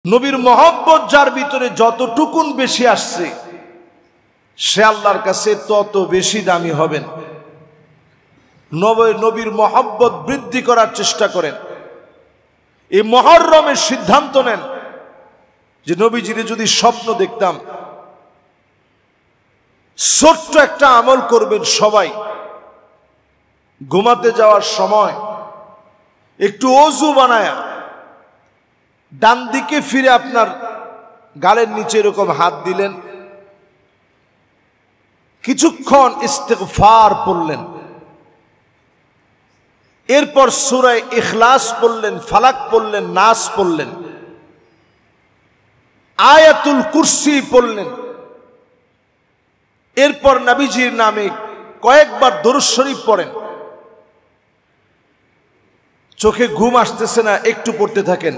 নবীর মহব্বত যার ভিতরে যতটুকুন বেশি আসছে সে আল্লাহর কাছে তত বেশি দামি হবেন। নবীর মহব্বত বৃদ্ধি করার চেষ্টা করেন। এই মুহররমের সিদ্ধান্ত নেন যে নবীজিরে যদি স্বপ্ন দেখতাম, ছোট্ট একটা আমল করবেন সবাই। ঘুমাতে যাওয়ার সময় একটু ওযু বানায়া ডান দিকে ফিরে আপনার গালের নিচে এরকম হাত দিলেন, কিছুক্ষণ ইস্তিগফার পড়লেন, এরপর সূরা ইখলাস পড়লেন, ফালাক পড়লেন, নাস পড়লেন, আয়াতুল কুরসি পড়লেন, এরপর নবীজির নামে কয়েকবার দরুদ শরীফ পড়েন। চোখে ঘুম আসতেছে না, একটু পড়তে থাকেন,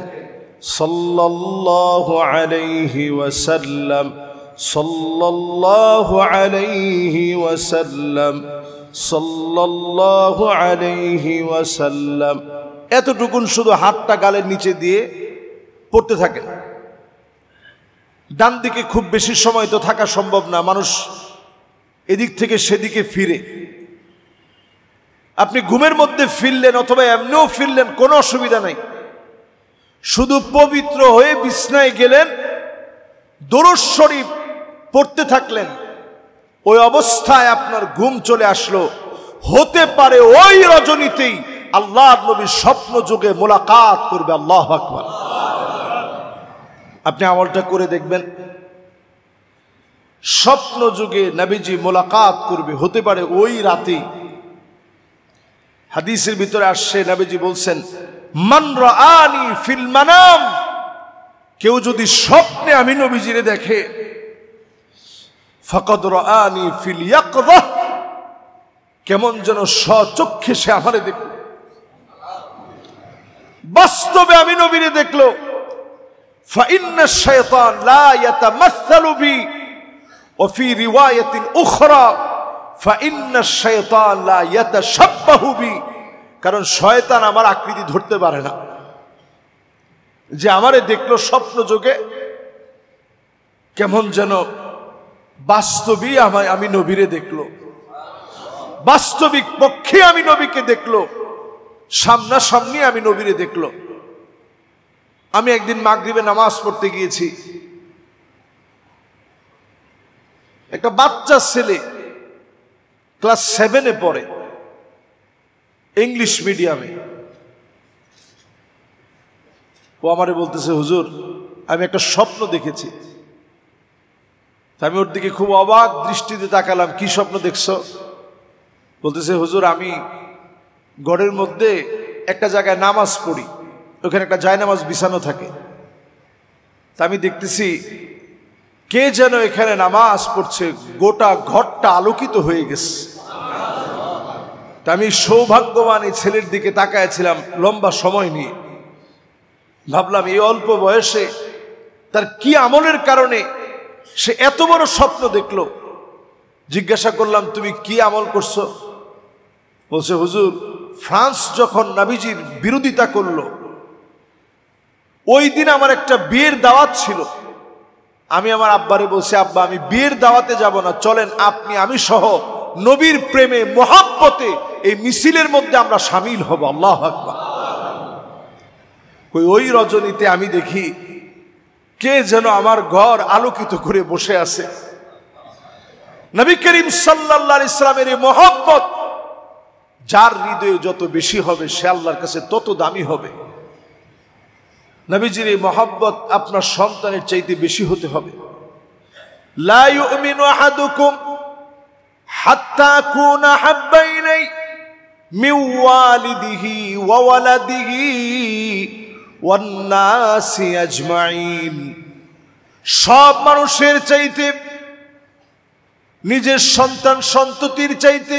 সাল্লাল্লাহু আলাইহি ওয়াসাল্লাম, সাল্লাল্লাহু আলাইহি ওয়াসাল্লাম, সাল্লাল্লাহু আলাইহি ওয়াসাল্লাম। এতটুকুন শুধু হাতটা গালের নিচে দিয়ে পড়তে থাকেন। ডান দিকে খুব বেশি সময় তো থাকা সম্ভব না, মানুষ এদিক থেকে সেদিকে ফিরে। আপনি ঘুমের মধ্যে ফিরলেন অথবা এমনিও ফিরলেন, কোনো অসুবিধা নাই। শুধু পবিত্র হয়ে বিছনায় গেলেন, দরুদ শরীফ পড়তে থাকলেন, ওই অবস্থায় আপনার ঘুম চলে আসলো। হতে পারে ওই রজনীতেই আল্লাহর নবী স্বপ্ন যুগে মোলাকাত করবে। আল্লাহু আকবার। আপনি আমলটা করে দেখবেন, স্বপ্ন যুগে নবীজি মোলাকাত করবে, হতে পারে ওই রাতেই। হাদিসের ভিতরে আসছে, নবীজি বলছেন, মান রাআনি ফিল মানাম, কেউ যদি স্বপ্নে আমি নবীজিরে দেখে, ফাকাদ রাআনি ফিল ইয়াকযা, কেমন যেন স্বচক্ষে সে আমারে দেখল, বাস্তবে আমি নবীরে দেখলো। ফাইন্না শাইতান লা ইয়াতামাসসালু বি ওয়া ফি রিওয়ায়াতিন উখরা ফাইন্না শাইতান লা ইয়াতাশাব্বাহু বি, কারণ শয়তান আমার আকৃতি ধরতে পারে না। যে আমারে দেখলো স্বপ্ন যোগে, কেমন যেন বাস্তবিক আমি নবীরে দেখলো, বাস্তবিক পক্ষে আমি নবীকে দেখলো, সামনাসামনি আমি নবীরে দেখলো। আমি একদিন মাগরিবে নামাজ পড়তে গিয়েছি, একটা বাচ্চা ছেলে ক্লাস 7-এ পড়ে, ইংলিশ মিডিয়ামে। ও আমারে বলতেছে, হুজুর আমি একটা স্বপ্ন দেখেছি। আমি ওর দিকে খুব অবাক দৃষ্টিতে তাকালাম, কি স্বপ্ন দেখছো? বলতেছে, হুজুর আমি ঘরের মধ্যে একটা জায়গায় নামাজ পড়ি, ওখানে একটা জায়নামাজ বিছানো থাকে। তা আমি দেখতেছি কে যেন এখানে নামাজ পড়ছে, গোটা ঘরটা আলোকিত হয়ে গেছে। তা আমি সৌভাগ্যবান এই ছেলের দিকে তাকায়াছিলাম লম্বা সময় নিয়ে। ভাবলাম এই অল্প বয়সে তার কি আমলের কারণে সে এত বড় স্বপ্ন দেখলো। জিজ্ঞাসা করলাম, তুমি কি আমল করছো? বলছে, হুজুর ফ্রান্স যখন নবীজির বিরোধিতা করলো, ওই দিন আমার একটা বিয়ের দাওয়াত ছিল। আমি আমার আব্বারে বলছি, আব্বা আমি বিয়ের দাওয়াতে যাব না, চলেন আপনি আমি সহ নবীর প্রেমে মহাব্বতে এই মিছিলের মধ্যে আমরা শামিল হব। আল্লাহু আকবার। ওই রজনীতে আমি দেখি কে যেন আমার ঘর আলোকিত করে বসে আছে। নবী করিম সাল্লাল্লাহু আলাইহি সাল্লামের এই মহব্বত যার হৃদয়ে যত বেশি হবে সে আল্লাহর কাছে তত দামি হবে। নবীজির এই মহব্বত আপনার সন্তানের চাইতে বেশি হতে হবে। লা ইউমিনু আহাদুকুম হাত্তা আকুনা হাব্বা ইলাই মিন ওয়ালিদিহি ওয়া ওয়ালাদিহি ওয়ান নাসি আজমাইন। সব মানুষের চাইতে, নিজের সন্তান সন্ততির চাইতে,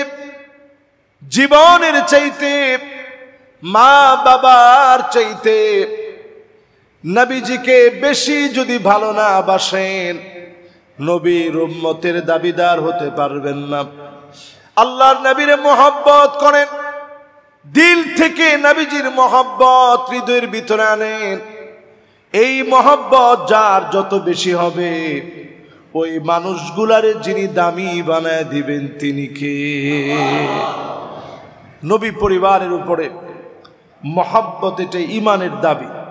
জীবনের চাইতে, মা বাবার চাইতে নবীজিকে বেশি যদি ভালো না বাসেন, নবীর উম্মতের দাবিদার হতে পারবেন না। আল্লাহর নবীরে মহব্বত করেন, দিল থেকে নবীজির মহব্বত হৃদয়ের ভিতরে আনেন, এই মহব্বত যার যত বেশি হবে ওই মানুষগুলারে যিনি দামি বানায় দিবেন তিনি কে? নবী পরিবারের উপরে মহব্বত, এটা ঈমানের দাবি।